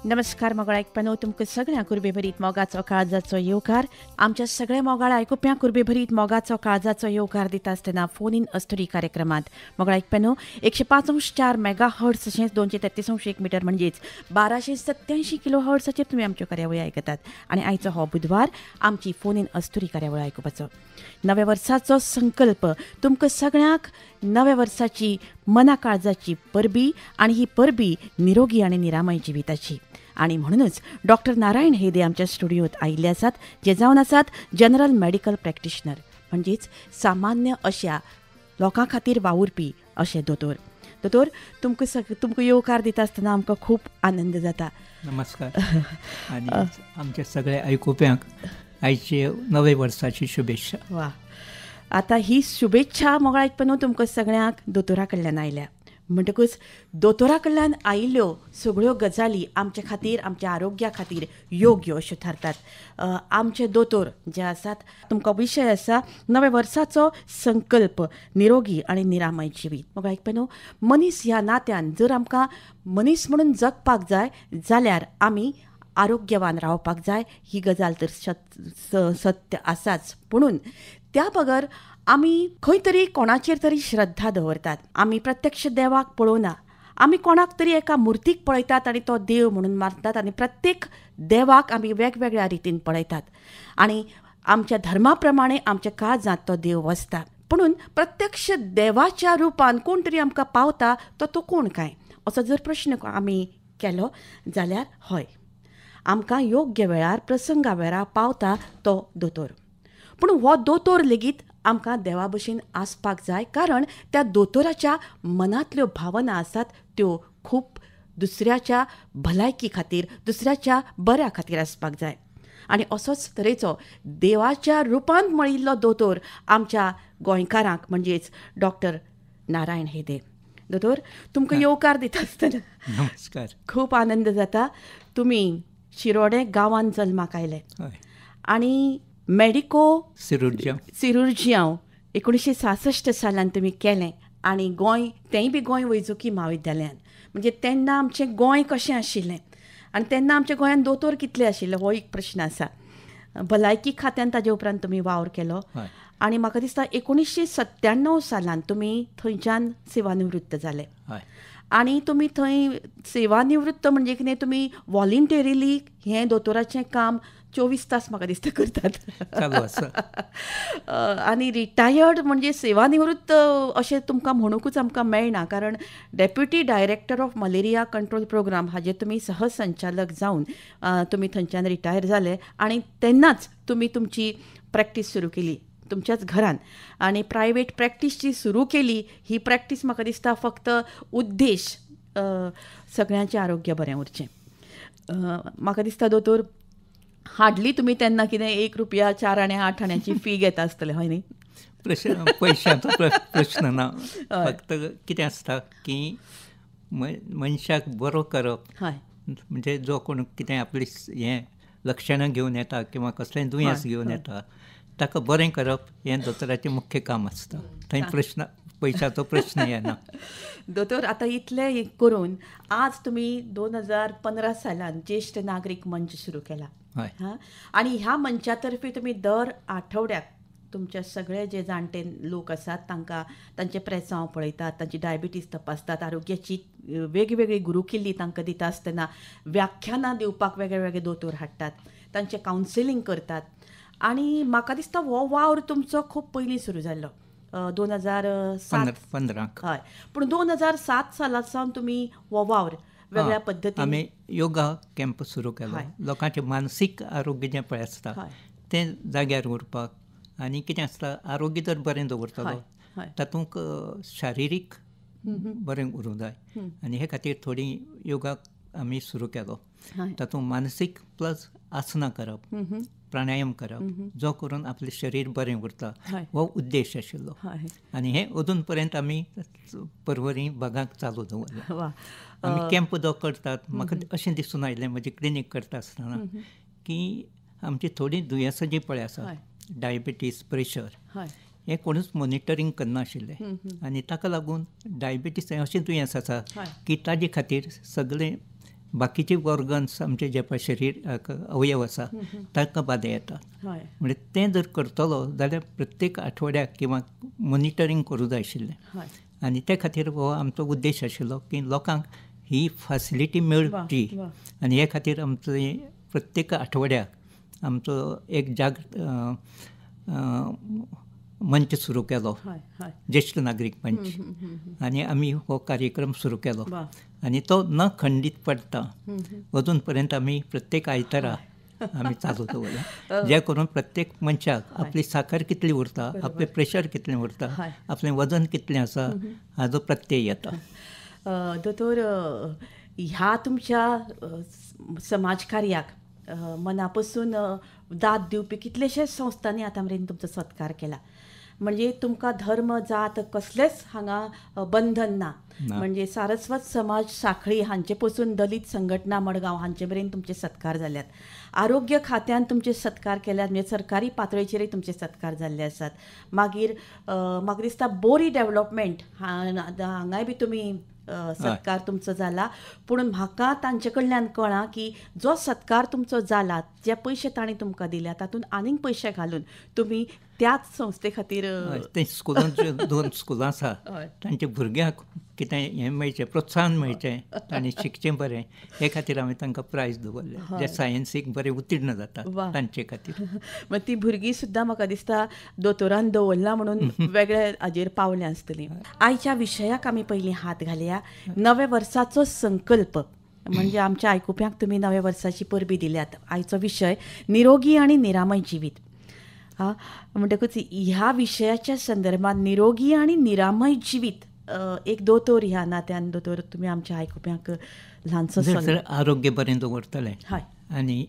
नमस्कार मोगाळ आयकप्यानो, तुमकां सगळ्यांक कुर्बे भरीत मोगाचो काळजाचो येवकार. आमच्या सगळ्या मोगाळ आयकुप्यांक कुर्बे भरीत मोगाचो काळजाचो येवकार दिता आसतना फोन इन अस्तुरी कार्यक्रमांत मोगाळ आयकप्यानो 105.4 मेगा हर्ट्स तशेंच 233.1 मीटर म्हणजेच 1287 किलो हर्ट्साचेर तुमी आमच्यो कार्यावळी आयकतात. आनी आयचो हो बुधवार आमची फोन इन अस्तुरी कार्यावळ आयकुपाचो. नव्या वर्साचो संकल्प तुमकां सगळ्यांक नव्या वर्साची मना काळजाची परबी आनी ही परबी निरोगी आनी निरामय जिविताची. आणि म्हणूनच डॉक्टर नारायण हेदे आमच्या स्टुडिओत आयिल्ले आसात, जे जावन आसात जनरल मेडिकल प्रॅक्टिशनर, म्हणजेच सामान्य अशा लोकां खातीर वावुरपी अशे दोतोर. दोतोर, तुमकां येवकार दिता आसतना आमकां खूब आनंद जाता. नमस्कार. आनी आमच्या सगळ्या आयकुप्यांक आयचे नवे वर्साची शुभेच्छा. वा, आतां ही शुभेच्छा मोगाळ आयकपा तुमकां सगळ्यांक दोतोरा कडल्यान आयल्या. म्हणटकूच दोतोरा कडल्यान आयिल्ल्यो सगळ्यो गजाली आमचे खातीर, आमच्या आरोग्या खातीर योग्य अश्यो थारतात. आमचे दोतोर जे आसात, तुमकां विशय आसा नव्या वर्साचो संकल्प निरोगी आनी निरामय जिवीत. मोगाळ आयकप्यानो, मनीस ह्या नात्यान जर आमकां मनीस म्हणून जगपाक जाय जाल्यार आमी आरोग्यवान रावपाक जाय. ही गजाल तर सत्य आसाच, पुणून त्या बगर आमी खंय तरी कोणाचेर तरी श्रद्धा दवरतात. आमी प्रत्यक्ष देवाक पळोवना, आमी कोणाक तरी एका मुर्तीक पळयतात आनी तो देव म्हणून मानतात. आनी प्रत्येक देवाक आमी वेगवेगळ्या रितीन पळयतात आनी आमच्या धर्मा प्रमाणे आमच्या काळजांत तो देव वसता. पुणून प्रत्यक्ष देवाच्या रुपान कोण तरी आमकां पावता, तो कोण काय असो जर प्रश्न आमी केलो जाल्यार हय, आमकां योग्य वेळार प्रसंगा वेळार पावता तो दोतोर. पूण हो दोतोर लेगीत आमकां देवा भशेन आसपाक जाय, कारण त्या दोतोराच्या मनांतल्यो भावना आसात त्यो खूब दुसऱ्याच्या भलायकी खातीर, दुसऱ्याच्या बऱ्या खातीर आसपाक जाय. आनी असोच तरेचो देवाच्या रुपांत मळिल्लो दोतोर आमच्या गोंयकारांक म्हणजेच डॉक्टर नारायण हेदे. दोतोर, तुमकां येवकार दिता आसतना नमस्कार, खूब आनंद जाता. तुमी शिरोडे गांवांत जल्माक आयले आनी मेडिको सिरुर्जियांव 1966 सालान तुमी केलें आनी गोंय, तेंय बी गोंय वैजकी म्हाविद्यालयान. म्हणजे तेन्ना आमचें गोंय कशें आशिल्लें आनी तेन्ना आमच्या गोंयांत दोतोर कितले आशिल्ले हो एक प्रश्न आसा. भलायकी खात्यान ताजे उपरांत तुमी वावर केलो आनी म्हाका दिसता 1997 सालान तुमी थंयच्यान सेवानिवृत्त जाले. आनी तुमी थंय सेवानिवृत्त म्हणजे कितें, तुमी वॉलिंटेरिली हें दोतोराचें काम 24 तास म्हाका दिसता करतात. आनी रिटायर्ड म्हणजे सेवानिवृत्त अशें तुमकां म्हणूकूच आमकां मेळना, कारण deputy director of malaria control programme हाजे तुमी सहसंचालक जावन तुमी थंयच्यान रिटायर जाले आनी तेन्नाच तुमी तुमची प्रॅक्टीस सुरू केली तुमच्याच घरान. आनी प्रायवेट प्रॅक्टीस जी सुरू केली, ही प्रॅक्टीस म्हाका दिसता फक्त उद्देश सगळ्यांचें आरोग्य बरें उरचें. म्हाका दिसता दोतोर, हार्डली तुमी तेन्ना कितें 1 रुपया 4 आणे 8 आण्याची फी घेता आसतले, हय न्ही? पयशांचो प्रश्न ना, फक्त कितें आसता की मनशाक बरो करप. म्हणजे जो कोण कितें आपली हें लक्षणां घेवन येता किंवा कसलेंय दुयेंस घेवन येता, ताका बरें करप हें दोतोराचें मुख्य काम आसता. थंय पयशाचो प्रश्न येना. दोतोर, आतां इतलें करून आज तुमी 2015 सालान ज्येश्ठ नागरीक मंच सुरू केला. आनी ह्या मंचा तर्फे तुमी दर आठवड्याक तुमचे सगळे जे जाणटे लोक आसात तांकां तांचे प्रेसांव पळयतात, तांची डायबिटीज तपासतात, आरोग्याची वेगवेगळी गुरुकिल्ली तांकां दिता आसतना व्याख्यानां दिवपाक वेगळे वेगळे दोतोर हाडटात, तांचें कावन्सिलींग करतात. आनी म्हाका दिसता हो वावर तुमचो खूब पयलीं सुरू जाल्लो 2007. हय, पूण 2007 साला सावन तुमी हो वावर वेगळ्या पद्दतीन आमी योगा कॅम्प सुरू केलो. लोकांचें मानसीक आरोग्य जें पळय आसता तें जाग्यार उरपाक आनी कितें आसता, आरोग्य जर बरें दवरतलो तातूंत शारिरीक बरें उरूंक जाय. आनी हे खातीर थोडी योगा आमी सुरू केलो. तातूंत मानसीक प्लस आसनां करप, प्राणायाम करप, जो करून आपलें शरीर बरें उरता, हो उद्देश आशिल्लो. आनी हें अजून पर्यंत आमी पर्वरी भागांत चालू दवरला. आमी कॅम्प जो करतात, म्हाका अशें दिसून आयलें म्हजी क्लिनीक करता आसतना की आमची थोडी दुयेंसां जीं पळय आसा, डायबिटीज, प्रेशर, हें कोणूच मॉनिटरींग करनाशिल्लें आनी ताका लागून डायबिटीस हें अशें दुयेंस आसा की ताजे खातीर सगळे बाकीचे ऑर्गन्स आमचे जे पळय शरीर अवयव आसा ताका बाधा येतात. म्हणजे तें जर करतलो जाल्यार प्रत्येक आठवड्याक किंवा मॉनिटरींग करूं जाय आशिल्लें आनी ते खातीर हो आमचो उद्देश आशिल्लो की लोकांक ही फॅसिलिटी मेळची आनी हे खातीर आमचो प्रत्येक आठवड्याक आमचो एक मंच सुरू केलो, ज्येश्ठ नागरीक मंच, आनी आमी हो कार्यक्रम सुरू केलो आनी तो न खंडीत पडटा अजून पर्यंत आमी प्रत्येक आयतारा आमी चालू दवरला, जे करून प्रत्येक मनशाक आपली साखर कितली उरता, आपलें प्रेशर कितलें उरता, आपलें वजन कितलें आसा हाजो प्रत्यय येता. दोतोर, ह्या तुमच्या समाजकार्याक मनापासून दाद दिवपी कितलेशेच संस्थांनी आतां मेरेन तुमचो सत्कार केला. म्हणजे तुमकां धर्म जात कसलेंच हांगा बंधन ना. म्हणजे सारस्वत समाज सांखळी हांचे पसून दलीत संघटना मडगांव हांचे मेरेन तुमचे सत्कार जाल्यात. आरोग्य खात्यान तुमचे सत्कार केल्यात, म्हणजे सरकारी पातळीचेरय तुमचे सत्कार जाल्ले आसात. मागीर म्हाका दिसता बोरी डेव्हलपमेंट हांगाय बी तुमी सत्कार तुमचो जाला. पूण म्हाका तांचे कडल्यान कळ्ळां की जो सत्कार तुमचो जाला, जे पयशे तांणी तुमकां दिल्या तातूंत आनीक पयशे घालून तुमी त्याच संस्थे खातीर ते स्कुलांचे 2 स्कुलां आसा, तांच्या भुरग्यांक कितें हें मेळचें, प्रोत्साहन मेळचें, तांणी शिकचें बरें, हे खातीर हांवें तांकां प्रायज दवरलें, जे सायन्सीक बरें उत्तीर्ण जातात तांचे खातीर. मागीर ती भुरगीं सुद्दां म्हाका दिसता दोतोरान दवरला म्हणून वेगळे हाजेर पावले आसतलीं. आयच्या विशयाक आमी पयलीं हात घालया. नव्या वर्साचो संकल्प म्हणजे आमच्या आयकुप्यांक तुमी नव्या वर्साची परबी दिल्यात. आयचो विशय निरोगी आनी निरामय जिवीत. म्हणटकूच ह्या विशयाच्या संदर्भात निरोगी आनी निरामय जिवीत एक दोतोर ह्या नात्यान दोतोर तुमी आमच्या आयकुप्यांक ल्हानसो सल्लो. आरोग्य बरें दवरतलें आनी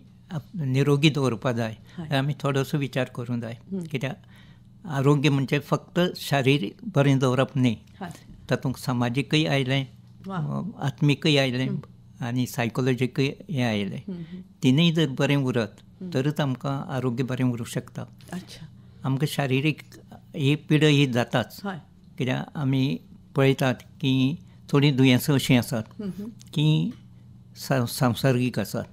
निरोगी दवरपा जाय, आमी थोडोसो विचार करूंक जाय. कित्याक आरोग्य म्हणजे फक्त शारिरीक बरें दवरप न्ही, तातूंत सामाजीकय आयलें, आत्मीकय आयलें आनी सायकोलॉजीकय हें आयलें. तिनूय जर बरें उरत तरच आमकां आरोग्य बरें उरूंक शकता. आमकां शारिरीक ही पिडा ही जाताच, कित्याक आमी पळयतात की थोडीं दुयेंसां अशीं आसात की संसर्गीक आसात,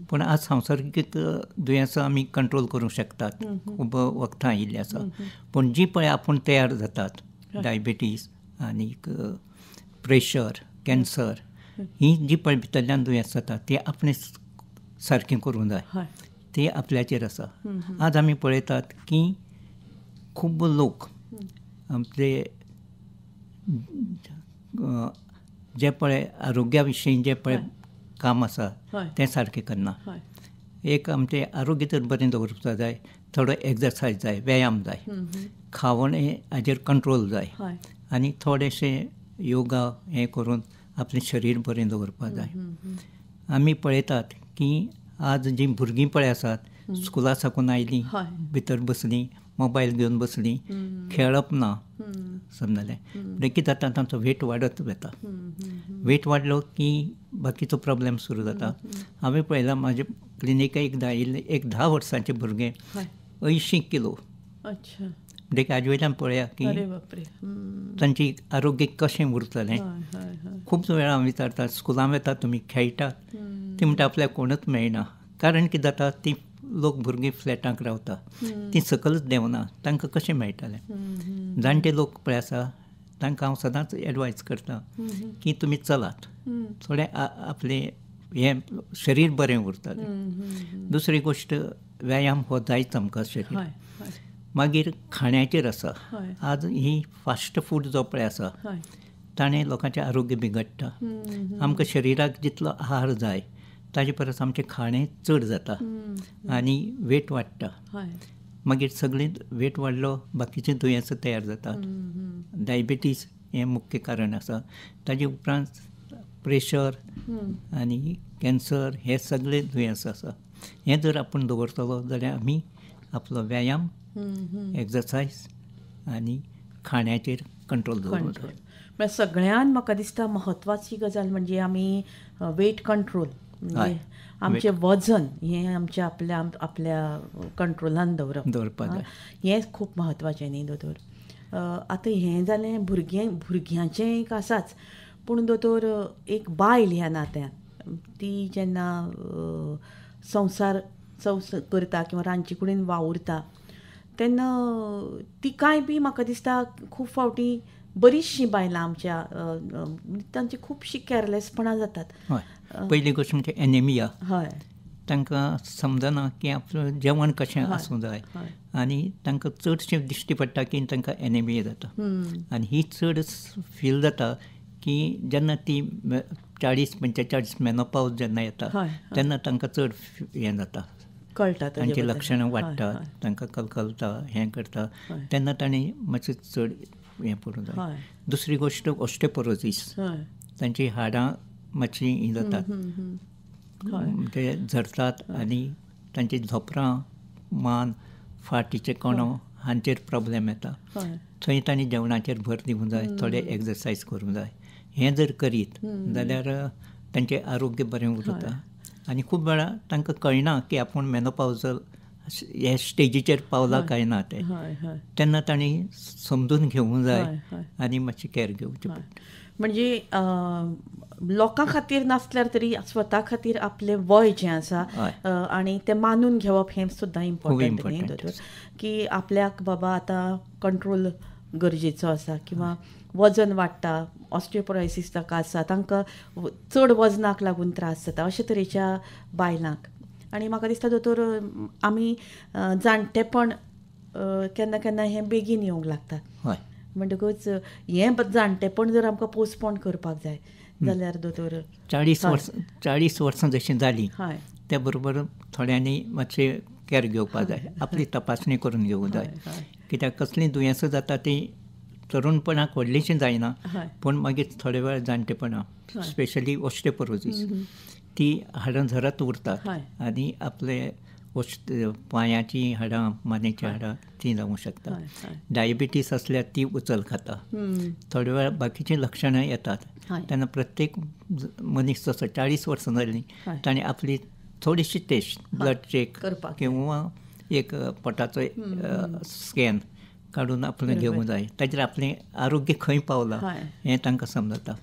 पूण आज संसर्गीक दुयेंसां आमी कंट्रोल करूंक शकतात, खूब वखदां आयिल्लीं आसा. पूण जी पळय आपूण तयार जातात, डायबिटीज आनीक प्रेशर, कॅन्सर, ही जी पळय भितरल्यान दुयेंस जाता ती आपणें सारकें करूंक जाय, ते आपल्याचेर आसा. आज आमी पळयतात की खूब लोक आपले जे पळय आरोग्या विशीं जे पळय काम आसा तें सारकें करना. एक आमचें आरोग्य जर बरें दवरपाक जाय, थोडो एक्सरसायज जाय, व्यायाम जाय, खावण हाजेर कंट्रोल जाय आनी थोडेशें योगा हें करून आपलें शरीर बरें दवरपाक जाय. आमी पळयतात की आज जीं भुरगीं पळय आसात स्कुला साकून आयलीं, भितर बसलीं, मोबायल घेवन बसलीं, खेळप ना, समजलें. म्हणजे कितें जाता, तांचो वेट वाडत वता. वेट वाडलो की बाकीचो प्रॉब्लेम सुरू जाता. हांवें पळयलां म्हाजे क्लिनिका एकदां आयिल्लें एक 10 वर्सांचें भुरगें 80 किलो. म्हणजे आजे वयल्यान पळया की तांची आरोग्य कशें उरतलें. खूब वेळा हांव विचारता, स्कुलांत येतात तुमी, खेळटात, ती म्हणटा आपल्याक कोणूच मेळना. कारण कितें जाता, ती लोक भुरगीं फ्लॅटांत रावता, ती सकलच देंवना, तांकां कशें मेळटलें. जाणटे लोक पळय आसा तांकां हांव सदांच एडवायज करता की तुमी चलात, थोडें आपलें हें शरीर बरें उरतलें. दुसरी गोश्ट, व्यायाम हो जायच आमकां शरीर. मागीर खाण्याचेर आसा. आज ही फास्ट फूड जो पळय आसा ताणें लोकांचें आरोग्य बिगडटा. आमकां शरिराक जितलो आहार जाय ताजे परस आमचें खाणें चड जाता आनी वेट वाडटा. मागीर सगळें वेट वाडलो, बाकीचे दुयेंसां तयार जातात. डायबिटीज हें मुख्य कारण आसा. ताजे उपरांत प्रेशर आनी कॅन्सर हे सगळे दुयेंस आसा. हें जर आपूण दवरतलो जाल्यार आमी आपलो व्यायाम, एक्सरसायज आनी खाण्याचेर कंट्रोल दवरूंक जाय. सगळ्यान म्हाका दिसता म्हत्वाची गजाल म्हणजे आमी वेट कंट्रोल, म्हणजे आमचें वजन हें आमच्या आपल्या कंट्रोलान दवरपाक जाय. हें खूब म्हत्वाचें न्ही दोतोर. आतां हें जालें भुरग्यांचें एक आसाच, पूण दोतोर एक बायल ह्या नात्यान ती जेन्ना संवसार करता किंवा रांदचे कुडीन वावुरता तेन्ना तिकाय बी म्हाका दिसता खूब फावटी बरीचशीं बायलां आमच्या तांची खुबशीं कॅरलेसपणां जातात. पयली गोश्ट म्हणजे एनेमिया. हय, तांकां समजना की आपलें जेवण कशें आसूं जाय आनी तांकां चडशें दिश्टी पडटा की तांकां एनेमिया जाता. आनी ही चड फील जाता की जेन्ना ती 40-45 मेनोपावज जेन्ना येता तेन्ना तांकां चड हें जाता, कळटा, तांची लक्षणां वाडटात, तांकां कलकलता, हें करता, तेन्ना तांणी मातशें चड हें पडूं जाय. दुसरी गोश्ट ऑस्टियोपोरोसीस, तांची हाडां मातशीं ही जातात, ते झरतात आनी तांची धोपरां, मान, फाटीचे कणो हांचेर प्रॉब्लेम येता. थंय तांणी जेवणाचेर भर दिवंक जाय, थोडे एक्सरसायज करूंक जाय. हें जर करीत जाल्यार तांचें आरोग्य बरें उरता. आनी खूब वेळा तांकां कळना की आपूण मेनोपावजल हे स्टेजीचेर पावला काय ना ते, तेन्ना तांणी समजून घेवंक जाय आनी मातशी कॅर घेवची पडटा. म्हणजे लोकां खातीर नासल्यार तरी स्वता खातीर आपलें वय जें आसा आनी तें मानून घेवप हें सुद्दां इम्पॉर्टंट न्ही दोतोर, की आपल्याक बाबा आतां कंट्रोल गरजेचो आसा किंवा वजन वाडटा, ऑस्टियोपोरोसीस ताका आसा, तांकां चड वजनाक लागून त्रास जाता, अशे तरेच्या बायलांक. आनी म्हाका दिसता दोतोर आमी जाणटेपण केन्ना केन्ना हें बेगीन येवंक लागता. म्हणटकूच हें जाणटेपण जर आमकां पोस्टपोन करपाक जाय जाल्यार दोतोर 40 वर्सां जशीं जालीं त्या बरोबर थोड्यांनी मातशें कॅर घेवपाक जाय, आपली तपासणी करून घेवंक जाय. कित्याक कसलीं दुयेंसां जाता तीं तरूणपणाक व्हडलीशीं जायना, पूण मागीर थोडे वेळ जाणटेपणां स्पेशली ऑस्टियोपोरोसीस ती हाडां झरत उरतात आनी आपले पांयाचीं हाडां, मानेचीं हाडां तीं जावंक शकता. डायबिटीस आसल्यार ती उचल खाता. थोडे वेळ बाकीचीं लक्षणां येतात तेन्ना प्रत्येक मनीस जसो 40 वर्सां जालीं ताणें आपली थोडीशी टेस्ट, ब्लड चॅक किंवा एक पोटाचो स्कॅन काडून आपणें घेवंक जाय. ताचेर आपलें आरोग्य खंय पावलां हें तांकां समजता.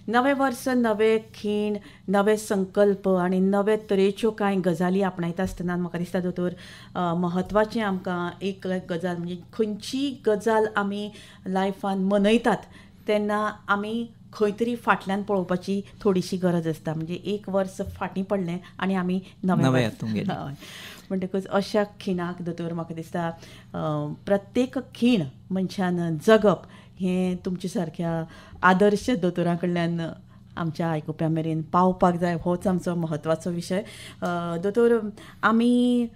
नवें वर्स नवे खीण, नवे संकल्प आनी नवे तरेच्यो कांय गजाली आपणायता आसतना म्हाका दिसता दोतोर म्हत्वाचें आमकां एक गजाल म्हणजे खंयची गजाल आमी लायफान मनयतात तेन्ना आमी खंय तरी फाटल्यान पळोवपाची थोडीशी गरज आसता. म्हणजे एक वर्स फाटीं पडलें आनी आमी नवे हातूंत गेले. म्हणटकूच अशा खिणाक दोतोर म्हाका दिसता प्रत्येक खीण मनशान जगप हें तुमच्या सारक्या आदर्श दोतोरां कडल्यान आमच्या आयकुप्या मेरेन पावपाक जाय, होच आमचो म्हत्वाचो विशय. दोतोर आमी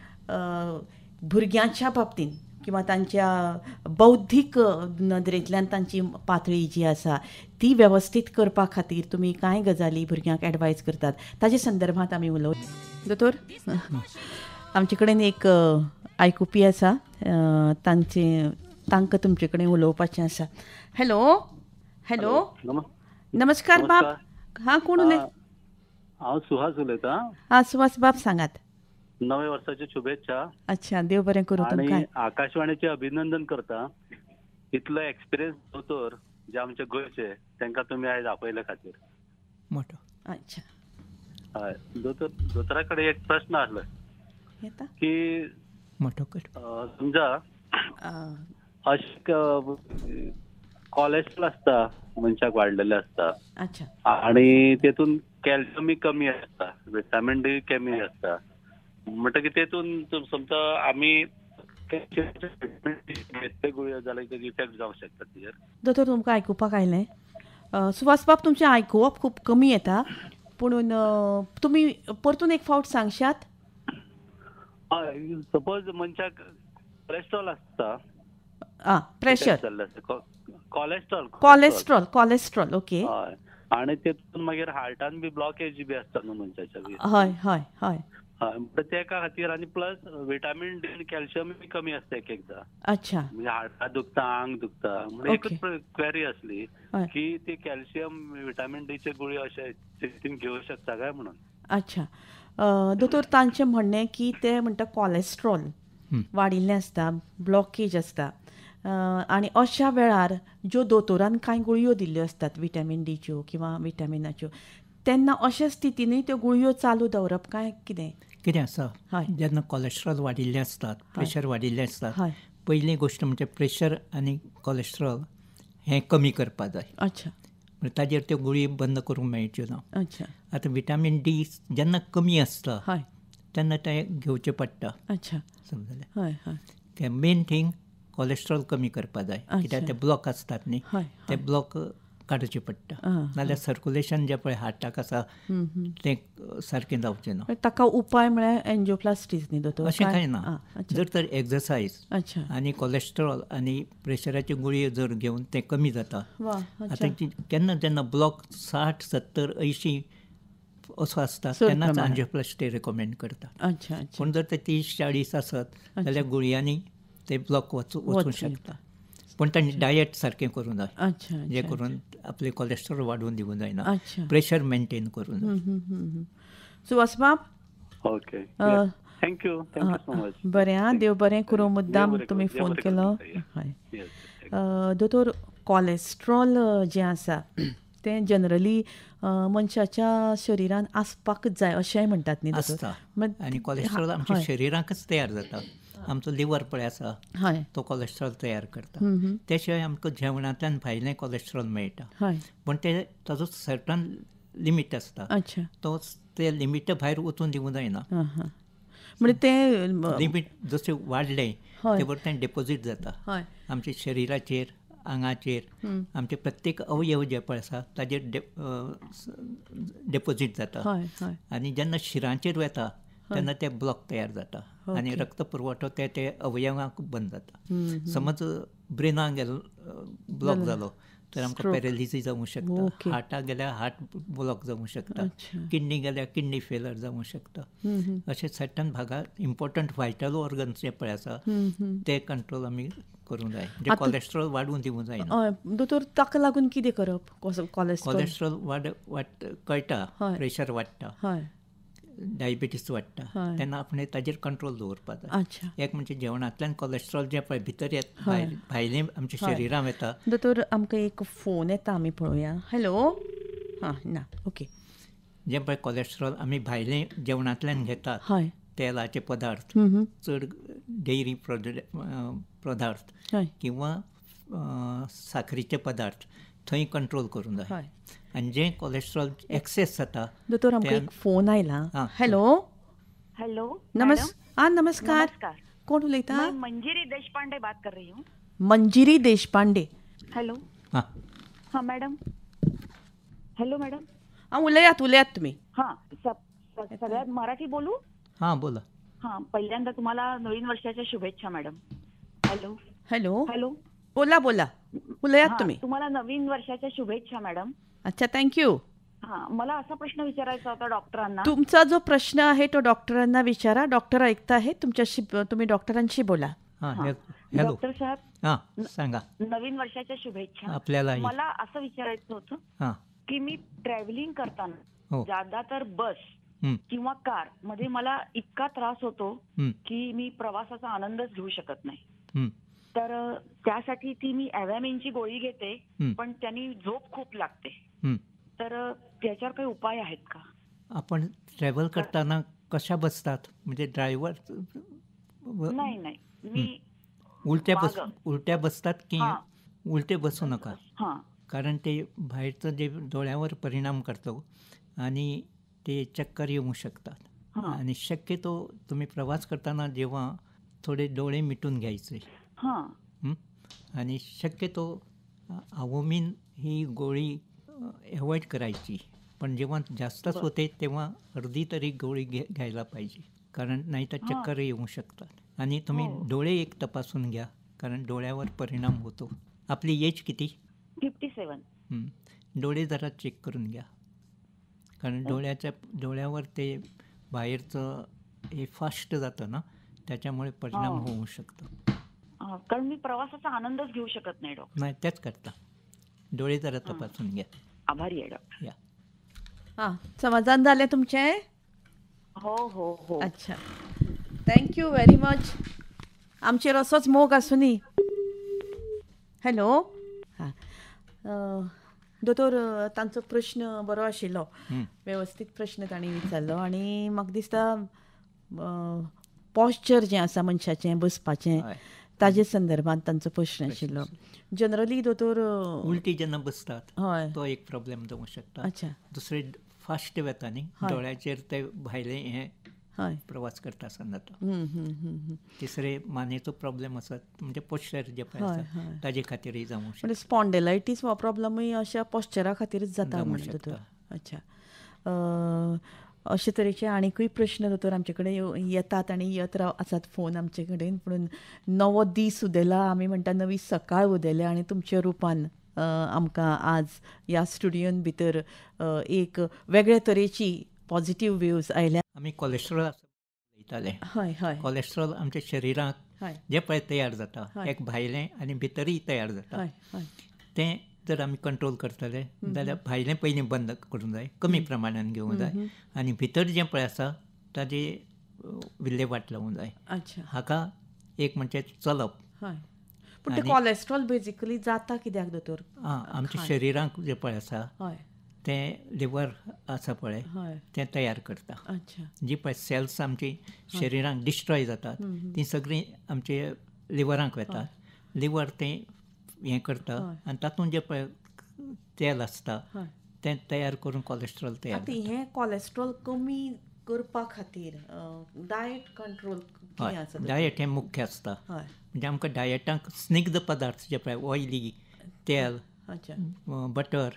भुरग्यांच्या बाबतींत किंवा तांच्या बौद्धीक नदरेंतल्यान तांची पातळी जी आसा ती वेवस्थीत करपा खातीर तुमी कांय गजाली भुरग्यांक एडवायज करतात, ताचे संदर्भांत आमी उलोवया. दोतोर आमचे कडेन एक आयकुपी आसा, तांकां तुमचे कडेन उलोवपाचें आसा. हॅलो नमस्कार बाब. कोण उलय? हांव सुहास उलयतां. सुहास बाब सांगात. नवे वर्साच्यो शुभेच्छा. अच्छा, देव बरें करूं तुमकां. आनी आकाशवाणीचें अभिनंदन करता. इतलो एक्सपिरियन्स दोतोर जे आमचे गोंयचे तांकां तुमी आयज आपयले खातीर. मोठो. अच्छा. हय दोतोरा कडेन एक प्रश्न आसलो की मोठो समजा अशें कोलेस्ट्रॉल आसता मनशाक वाडलेले आसता. अच्छा. आनी तेतून कॅल्शियम कमी आसता, विटामीन डी कमी आसता. म्हणटकीर तेतून समजा आमी गुळयो जाल्यार इफेक्ट जावंक शकता तेजेर. दोतोर तुमकां आयकुपाक आयलें. सुहास बाब तुमचें आयकुवप खूब कमी येता, पूण तुमी परतून एक फावट सांगशात. सपोज मनशाक कोलेस्ट्रॉल आसता. प्रेशर. Cholesterol okay. आनी तेतून मागीर हार्टान बी ब्लॉकेज बी आसता न्हू मनशाच्या बी. हय. तेका खातीर आनी प्लस विटामीन डी आनी कॅल्शियम कमी आसता एक एकदां. अच्छा. म्हणजे हार्टां दुखता, आंग दुखता. म्हणजे एकच क्वेरी आसली की ती कॅल्शियम विटामीन डीचे गुळयो अशे घेवंक शकता काय म्हणून. अच्छा. दोतोर तांचें म्हणणें की ते म्हणटा कोलेस्ट्रॉल वाडिल्लें आसता, ब्लॉकेज आसता. आनी अशा वेळार ज्यो दोतोरान कांय गुळयो दिल्ल्यो आसतात विटॅमीन डीच्यो किंवा विटॅमिनाच्यो, तेन्ना अशा स्थितीनूय त्यो गुळयो चालू दवरप काय कितें आसा, जेन्ना कोलेस्ट्रॉल वाडिल्लें आसतात, प्रेशर वाडिल्लें आसतात, पयली गोश्ट म्हणजे प्रेशर आनी कोलेस्ट्रॉल हें कमी करपाक जाय. अच्छा. म्हणजे ताजेर त्यो गुळी बंद करूंक मेळच्यो ना. अच्छा. आतां विटामीन डी जेन्ना कमी आसता तेन्ना तें घेवचें पडटा. अच्छा. समजलें. हय हय. मेन थींग कोलेस्ट्रॉल कमी करपाक जाय, कित्याक ते ब्लॉक आसतात न्ही, ते ब्लॉक काडचे पडटा, नाल्यार सर्क्युलेशन जें पळय हार्टाक आसा तें सारकें जावचें ना. ताका उपाय म्हळ्यार एंजियोप्लास्टीज न्ही दोतोर? अशें कांय ना. जर तर एक्सरसायज आनी कोलेस्ट्रॉल आनी प्रेशराच्यो गुळयो जर घेवन तें कमी जाता. आतां केन्ना जेन्ना ब्लॉक 60, 70, 80 असो आसता तेन्नाच एंजियोप्लास्टी रेकमेंड करता. पूण जर ते 30, 40 आसत जाल्यार गुळयांनी ते ब्लॉक वचूंक शकता. पूण तांणी डायट सारकें करूंक जाय, जे करून आपले कोलेस्ट्रॉल वाडून दिवंक जायना, प्रेशर मेंटेन करूंक जाय. सुवास बाब, ओके, थँक्यू सो मच. बरें, देव बरें करूं. मुद्दाम तुमी फोन केलो. दोतोर, कोलेस्ट्रॉल जें आसा तें जनरली मनशाच्या शरिरान आसपाकच जाय अशेंय म्हणटात न्ही दोतोर? आनी कोलेस्ट्रॉल आमच्या शरिराकच तयार जाता. आमचो लिवर पळय आसा तो कोलेस्ट्रॉल तयार करता. त्या शिवाय आमकां जेवणांतल्यान भायलें कोलेस्ट्रॉल मेळटा, पूण ताजो सर्टन लिमीट आसता. तो ते लिमिटा भायर वचून दिवंक जायना. म्हणजे ते लिमीट जशें वाडलें ते बरोबर तें डिपॉझीट जाता आमच्या शरिराचेर, आंगाचेर, आमचे प्रत्येक अवयव जे पळय आसा ताजेर डिपॉझीट जाता. आनी जेन्ना शिरांचेर वता तेन्ना ते ब्लॉक तयार जाता आनी रक्त पुरवठो ते अवयवांक बंद जाता. समज ब्रेनाक ब्लॉक जालो तर आमकां पॅरालिसीस जावंक शकता, हार्टाक गेल्यार हार्ट ब्लॉक जावंक शकता, किडनी गेल्यार किडनी फेलर जावंक शकता. अशे सर्टन भागात इम्पॉर्टंट वायटल ऑर्गन्स जे पळय आसा ते कंट्रोल आमी करूंक जाय, जे कोलेस्ट्रॉल वाडून दिवंक जायना. दोतोर, ताका लागून कितें करप? कोलेस्ट्रॉल कळटा, प्रेशर वाडटा, डायबिटीस वाडटा, तेन्ना आपण ताजेर कंट्रोल दवरपाक जाय. एक म्हणजे जेवणांतल्यान कोलेस्ट्रॉल जे पळय भितर येता, भायलें आमच्या शरिरांत येता. दोतोर, आमकां एक फोन येता, आमी पळोवया. हॅलो. ना, ओके. जे पळय कोलेस्ट्रॉल आमी भायलें जेवणांतल्यान घेतात, तेलाचे पदार्थ, चड डेयरी पदार्थ किंवा साखरीचे पदार्थ थंय कंट्रोल करूंक जाय. आनी जे कोलेस्ट्रॉल एक्सेस जाता. दोतोर, आमकां एक फोन आयला. हॅलो. हेलो. नमस्कार. कोण उलयता? मैं मंजिरी देशपांडे बात कर रही हूँ. मंजिरी देशपांडे. हेलो. हाँ मैडम. Hello madam. उलयात तुम्ही. सगळ्यात मराठी बोलू? बोला. पहिल्यांदा तुम्हाला नवीन वर्षाच्या शुभेच्छा मॅडम. हॅलो. हॅलो. हॅलो. बोला उलयात तुम्ही. तुम्हाला नवीन वर्षाच्या शुभेच्छा मॅडम. अच्छा, थँक्यू. मला असा प्रश्न विचारायचा होता डॉक्टरांना. तुमचा जो प्रश्न आहे तो डॉक्टरांना विचारा. डॉक्टर ऐकता आहे तुमच्याशी, तुम्ही डॉक्टरांशी बोला. डॉक्टर साहेब, सांगा. नवीन वर्षाच्या शुभेच्छा. आपल्याला मला असं विचारायचं होतं की मी ट्रॅव्हलिंग करताना ज्यादातर बस किंवा कार मध्ये मला इतका त्रास होतो की मी प्रवासाचा आनंदच घेऊ शकत नाही. तर त्यासाठी ती मी ॲव्हॅमिनची गोळी घेते, पण त्यांनी झोप खूप लागते. तर त्याच्यावर काही उपाय आहेत का? आपण ट्रॅव्हल करताना कशा बसतात? म्हणजे ड्रायव्हर? नाही, मी उलट्या बसतात की उलटे बसू नका, कारण ते बाहेरचं जे डोळ्यावर परिणाम करतो आणि ते चक्कर येऊ शकतात. आणि शक्यतो तुम्ही प्रवास करताना जेव्हा थोडे डोळे मिटून घ्यायचे आणि शक्यतो अवोमिन ही गोळी अवॉइड करायची, पण जेव्हा जास्तच होते तेव्हा अर्धी तरी गोळी घ्यायला पाहिजे, कारण नाही तर चक्कर येऊ शकतात. आणि तुम्ही डोळे एक तपासून घ्या, कारण डोळ्यावर परिणाम होतो. आपली एज किती? 57. डोळे जरा चेक करून घ्या, कारण डोळ्यावर ते बाहेरचं हे फास्ट जातं ना, त्याच्यामुळे परिणाम होऊ शकतो. कारण मी प्रवासाचा आनंदच घेऊ शकत नाही डॉक्टर. नाही, त्याच करता डोळे जरा तपासून घ्या. आभारी आहे डॉक्टर. समाधान झाले तुमचे? हो. अच्छा, थँक्यू व्हेरी मच. आमचेर असोच मोग आसूनी. हॅलो. हां दोतोर, तांचो प्रश्न बरो आशिल्लो, वेवस्थीत प्रश्न तांणी विचारलो आनी म्हाका दिसता पॉस्चर जें आसा मनशाचें बसपाचें ताजे संदर्भांत तांचो प्रश्न आशिल्लो. जनरली दोतोर उलटी जेन्ना बसतात हय तो एक प्रॉब्लेम जावंक शकता. अच्छा. दुसरे फास्ट वेता न्ही, दोळ्याचेर ते भायले हे प्रवास करता आसतना जाता. तिसरे मानेचो प्रॉब्लेम आसा म्हणजे पॉस्चर जे पळय आसा ताजे खातीरय जावंक शकता. स्पॉन्डिलायटीस हो प्रॉब्लमूय अशा पॉस्चरा खातीरच जाता म्हणून दोतोर. अच्छा. अशे तरेचे आनीकूय प्रश्न दोतोर आमचे कडेन येतात आनी येत आसात फोन आमचे कडेन. पूण नवो दीस उदेला, आमी म्हणटा नवी सकाळ उदेल्या आनी तुमच्या रुपान आमकां आज ह्या स्टुडियोन भितर एक वेगळ्या तरेची पॉझिटीव व्यूज आयल्या. आमी कोलेस्ट्रॉल उलयताले. हय हय. कोलेस्ट्रॉल आमच्या शरिराक जे पळय तयार जाता एक भायलें आनी भितरय तयार जाता. तें जर आमी कंट्रोल करतले जाल्यार भायलें पयलीं बंद करूंक जाय, कमी प्रमाणान घेवंक जाय आनी भितर जें पळय आसा ताजी विल्हेवाट लावंक जाय. हाका एक म्हणजे चलप. पूण तें कोलेस्ट्रॉल बेजिकली जाता कित्याक दोतोर? आमच्या शरिराक जें पळय आसा तें लिवर आसा पळय तें तयार करता. जी पळय सेल्स आमची शरिराक डिस्ट्रॉय जातात ती सगळीं आमचे लिवराक वतात. लिवर तें हें करता आनी तातूंत जें पळय तेल आसता तें तयार करून कोलेस्ट्रॉल तयार जाता. हें कोलेस्ट्रॉल कमी करपा खातीर डायट कंट्रोल कितें आसा? डायट हें मुख्य आसता. म्हणजे आमकां डायटाक स्निग्ध पदार्थ जे पळय ऑयली, तेल, बटर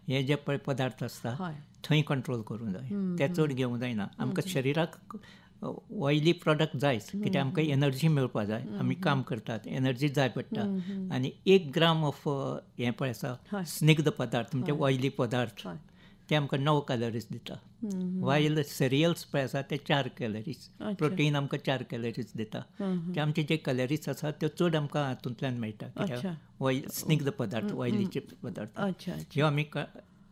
हे जे पळय पदार्थ आसता थंय कंट्रोल करूंक जाय. ते चड घेवंक जायना. आमकां शरिराक ऑयली प्रॉडक्ट जायच कित्याक आमकां एनर्जी मेळपा जाय. आमी काम करतात, एनर्जी जाय पडटा आनी 1 ग्राम ऑफ हें पळय आसा स्निग्ध पदार्थ म्हणजे ऑयली पदार्थ ते आमकां 9 कॅलरीज दिता. वायल सिरियल्स पळय आसा ते 4 कॅलरीज, प्रोटीन आमकां 4 कॅलरीज दिता. ते आमचे जे कॅलरीज आसा त्यो चड आमकां हातूंतल्यान मेळटा कित्याक स्निग्ध पदार्थ ऑयलीचे पदार्थ ह्यो आमी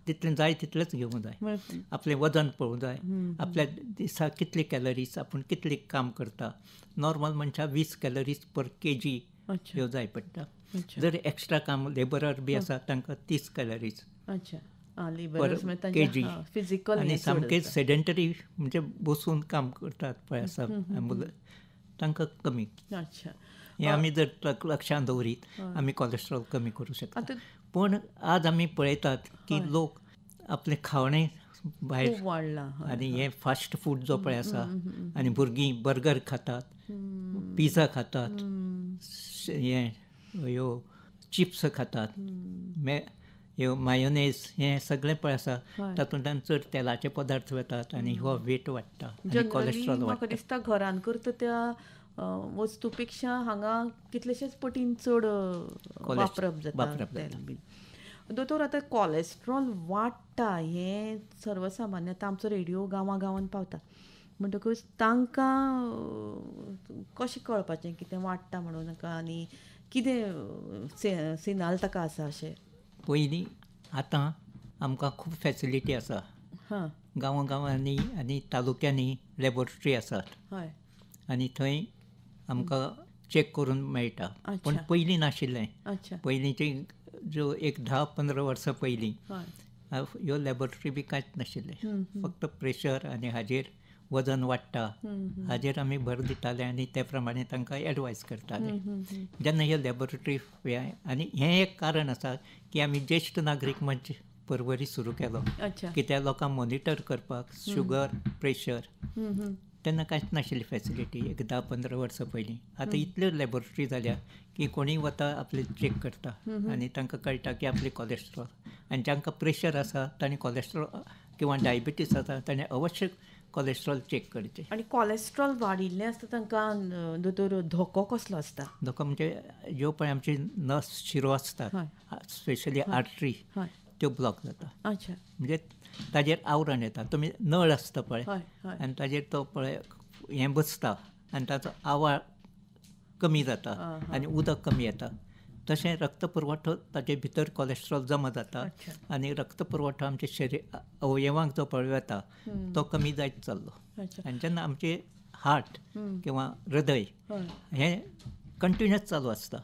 तितलें जाय तितलेंच घेवंक जाय. आपलें वजन पळोवंक जाय, आपल्या दिसाक कितली कॅलरीज आपूण कितलें काम करता. नॉर्मल मनशाक 20 कॅलरीज पर केजी ह्यो जाय पडटा. जर एक्स्ट्रा काम लेबरर बी आसा तांकां 30 कॅलरीज पर केजी. आनी सामके सेडेंटरी म्हणजे बसून काम करतात पळय आसा तांकां कमी. हें आमी जर लक्षांत दवरीत आमी कोलेस्ट्रॉल कमी करूं शकता. पूण आज आमी पळयतात की लोक आपलें खावणें भायर वाडलां आनी हें फास्ट फूड जो पळय आसा आनी भुरगीं बर्गर खातात, पिझ्झा खातात, ह्यो चिप्स खातात, ह्यो मायोनेज हें सगळें पळय आसा तातूंतल्यान चड तेलाचे पदार्थ वतात आनी हो वेट वाडटा आनी कोलेस्ट्रॉल वाडटा. म्हाका दिसता घरान करता त्या वस्तू पेक्षा हांगा कितलेशेच पटीन चड वापरप जाता. दोतोर, आतां कोलेस्ट्रॉल वाडटा हें सर्वसामान्यता आमचो रेडिओ गांवां गांवांत पावता म्हणटकूच तांकां कशें कळपाचें की तें वाडटा म्हणून आनी कितें सिनाल ताका आसा अशें? पयलीं आतां आमकां खूब फॅसिलिटी आसा. गांवां गांवांनी आनी तालुक्यांनी लॅबोरेटरी आसात आनी थंय आमकां चॅक करून मेळटा. पूण पयलीं नाशिल्लें. पयलींचे ज्यो एक 10-15 वर्सां पयलीं ह्यो लॅबोरेटरी बी कांयच नाशिल्लें. फक्त प्रेशर आनी हाजेर वजन वाडटा हाजेर आमी भर दिताले आनी ते प्रमाणे तांकां एडवायस करताले. जेन्ना ह्यो लॅबोरेटरी आनी हें एक कारण आसा की आमी ज्येश्ठ नागरीक मंच परवरी सुरू केलो कित्याक लोकांक मॉनिटर करपाक शुगर, प्रेशर. तेन्ना कांयच नाशिल्ली फॅसिलिटी एक 10-15 वर्सां पयलीं. आतां इतल्यो लॅबोरेटरी जाल्या की कोणीय वता आपलें चॅक करता आनी तांकां कळटा की आपली कोलेस्ट्रॉल. आनी जांकां प्रेशर आसा तांणी कोलेस्ट्रॉल किंवा डायबिटीस आसा ताणें अवश्य कोलेस्ट्रॉल चॅक करचें. आनी कोलेस्ट्रॉल वाडिल्लें आसता तांकां दोतोर धोको कसलो आसता? धोको म्हणजे ज्यो पळय आमची नस शिरो आसतात स्पेशली आर्टरी त्यो ब्लॉक जाता. म्हणजे ताजेर आवरण येता. तुमी नळ आसता पळय आनी ताजेर तो पळय हें बसता आनी ताचो आवाळ कमी जाता आनी उदक कमी येता. तशें रक्त पुरवठो ताचे भितर कोलेस्ट्रॉल जमा जाता आनी रक्त पुरवठो आमच्या अवयवांक जो पळय वता तो कमी जायत चल्लो. आनी जेन्ना आमचे हार्ट किंवा हृदय हें कंटिन्युअस चालू आसता.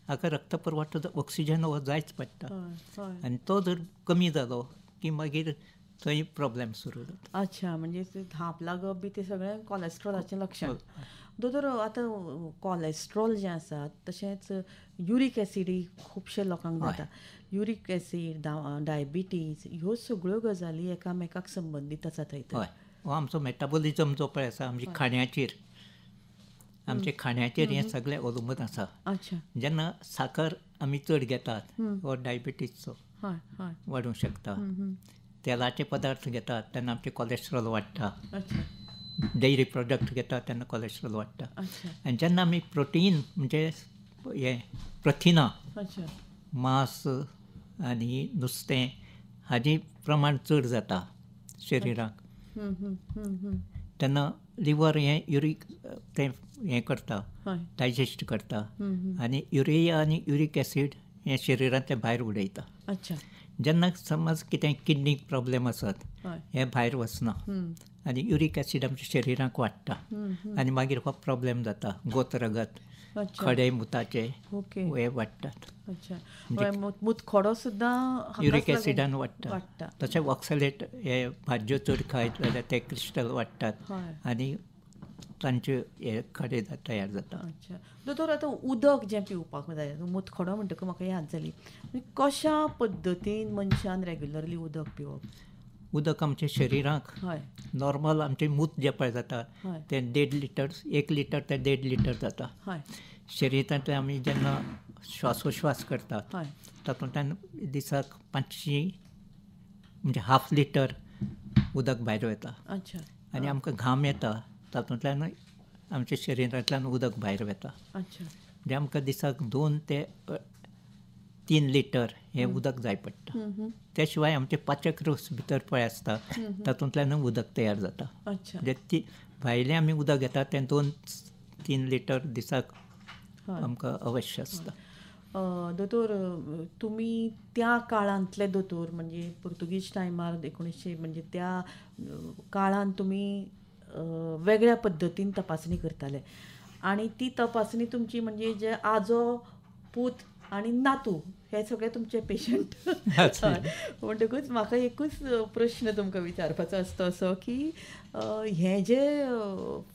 हाका रक्त पुरवठो ऑक्सिजन हो जायच पडटा आनी तो जर कमी जालो की मागीर थंय प्रॉब्लेम सुरू जाता. अच्छा, म्हणजे धाप लागप बी ते सगळें कॉलेस्ट्रॉलाचें लक्षण. दोतोर, आतां कॉलेस्ट्रॉल जें आसा तशेंच युरीक एसीडय खुबशे लोकांक जाता. युरीक एसीड, डायबिटीज ह्यो सगळ्यो गजाली एकामेकाक संबंदीत आसा थंय. हय, हो आमचो मेटाबॉलिझम जो पळय आसा आमच्या खाण्याचेर, आमच्या खाण्याचेर हें सगळें अवलंबून आसा. अच्छा. जेन्ना साखर आमी चड घेतात हो डायबिटीजचो वाडूंक शकता. तेलाचे पदार्थ घेतात तेन्ना आमचे कॉलेस्ट्रॉल वाडटा. डेयरी प्रॉडक्ट घेतात तेन्ना कॉलेस्ट्रॉल वाडटा. आनी जेन्ना आमी प्रोटीन म्हणजे हें प्रथिनां, मांस आनी नुस्तें हाजें प्रमाण चड जाता शरिराक तेन्ना लिवर हें युरीक तें हें करता, डायजेस्ट करता आनी युरिया आनी युरीक एसीड हें शरिरांतलें भायर उडयता. जेन्ना समज कितें किडनीक प्रॉब्लेम आसत हें भायर वचना आनी युरीक एसीड आमच्या शरिराक वाडटा आनी मागीर हो प्रॉब्लेम जाता. गोत्रगत खडे मुताचे हे वाडटात. मुतखडो सुद्दां युरीक एसिडान वाडटा. तशें ऑक्सलेट हे भाज्यो चड खायत जाल्यार ते क्रिस्टल वाडटात आनी तांचे हे खडे तयार जाता. अच्छा. दोतोर, आतां उदक जें पिवपाक जाय, मुतखडो म्हणटकच म्हाका याद जाली, कशा पद्दतीन मनशान रेग्युलरली उदक पिवप? उदक आमच्या शरिराक नॉर्मल आमचें मूत जें पळय जाता तें 1.5 लिटर, 1 लिटर ते 1.5 लिटर जाता. शरिरांतले आमी जेन्ना श्वासोश्वास करतात तातूंतल्यान दिसाक 500 म्हणजे हाफ लिटर उदक भायर वता. आनी आमकां घाम येता तातूंतल्यान आमच्या शरिरांतल्यान उदक भायर वता. म्हणजे आमकां दिसाक 2 ते 3 लिटर हें उदक जाय पडटा. त्या शिवाय आमचे पाचक रस भितर पळय आसता तातूंतल्यान उदक तयार जाता. म्हणजे ती भायलें आमी उदक घेतात तें 2-3 लिटर दिसाक आमकां अवश्य आसता. दोतोर, तुमी त्या काळांतले दोतोर, म्हणजे पुर्तुगीज टायमार 1900 म्हणजे त्या काळान तुमी वेगळ्या पद्दतीन तपासणी करताले आनी ती तपासणी तुमची म्हणजे जे आजो, पूत आनी नातू हे सगळे तुमचे पेशंट. म्हणटकूच म्हाका एकूच प्रश्न तुमकां विचारपाचो आसता असो की हे जे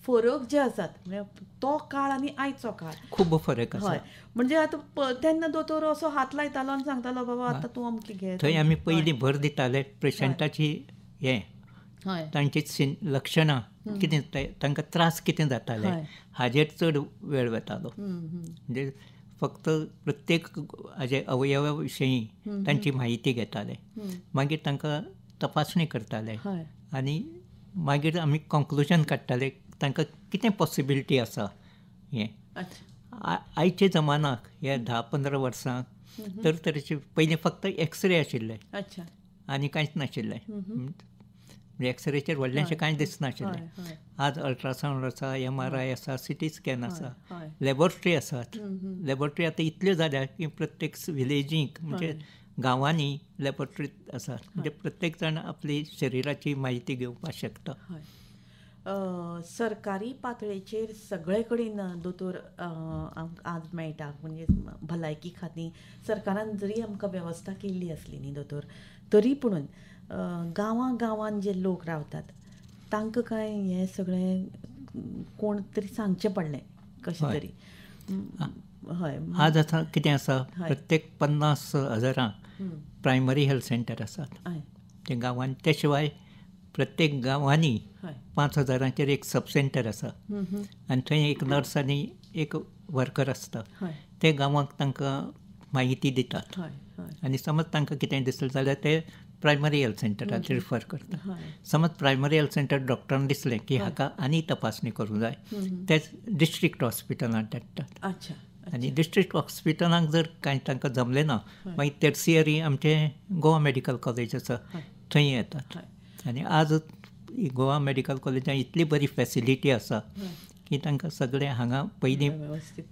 फरक जे आसात म्हणजे तो काळ आनी आयचो काळ खूब फरक आसा. म्हणजे आतां तेन्ना दोतोर असो हात लायतालो आनी सांगतालो बाबा आतां तूं अमकी घे. थंय आमी पयलीं भर दिताले पेशंटाची हें तांची लक्षणां कितें, तांकां त्रास कितें जाताले हाजेर चड वेळ वतालो. म्हणजे फक्त प्रत्येक हाजे अवयवा विशयी तांची म्हायती घेताले, मागीर तांकां तपासणी करताले आनी मागीर आमी कन्क्लुजन काडटाले तांकां कितें पॉसिबिलिटी आसा. हें आयच्या जमानाक हे 10-15 वर्सांक तरेतरेचे पयलीं फक्त एक्सरे आशिल्ले आनी कांयच नाशिल्लें. म्हणजे एक्सरेचेर व्हडलेंशें कांय दिसनाशिल्लें. आज अल्ट्रासावंड आसा, MRI आसा, CT स्कॅन आसा, लॅबॉरेटरी आसात. लॅबॉरेटरी आतां इतल्यो जाल्या की प्रत्येक विलेजीक म्हणजे गांवांनी लॅबॉरेटरी आसात. म्हणजे प्रत्येक जाण आपली शरिराची म्हायती घेवपाक शकता. सरकारी पातळेचेर सगळे कडेन दोतोर आज मेळटा. म्हणजे भलायकी खातीर सरकारान जरी आमकां वेवस्था केल्ली आसली न्ही दोतोर, तरी पूण गांवां जे लोक रावतात तांकां काय हें सगळें कोण तरी सांगचें पडलें कशें तरी. आज आतां कितें आसा, प्रत्येक 50,000 प्रायमरी हेल्थ सेंटर आसात ते गांवांनी. त्या शिवाय प्रत्येक गांवांनी 5,000 एक सब सेंटर आसा आनी थंय एक नर्स आनी एक वर्कर आसता. ते गांवांक तांकां म्हायती दितात आनी समज तांकां कितें दिसलें जाल्यार ते प्रायमरी हेल्थ सेंटराचेर रिफर करता. समज प्रायमरी हेल्थ सेंटर डॉक्टरान दिसलें की हाका आनी तपासणी करूंक जाय ते डिस्ट्रिक्ट हॉस्पिटलांत धाडटात. आनी डिस्ट्रिक्ट हॉस्पिटलांक जर कांय तांकां जमलें ना मागीर टर्सियरी आमचें गोवा मेडिकल कॉलेज आसा थंय येतात. आनी आज गोवा मेडिकल कॉलेजांत इतली बरी फॅसिलिटी आसा की तांकां सगळें हांगा पयलीं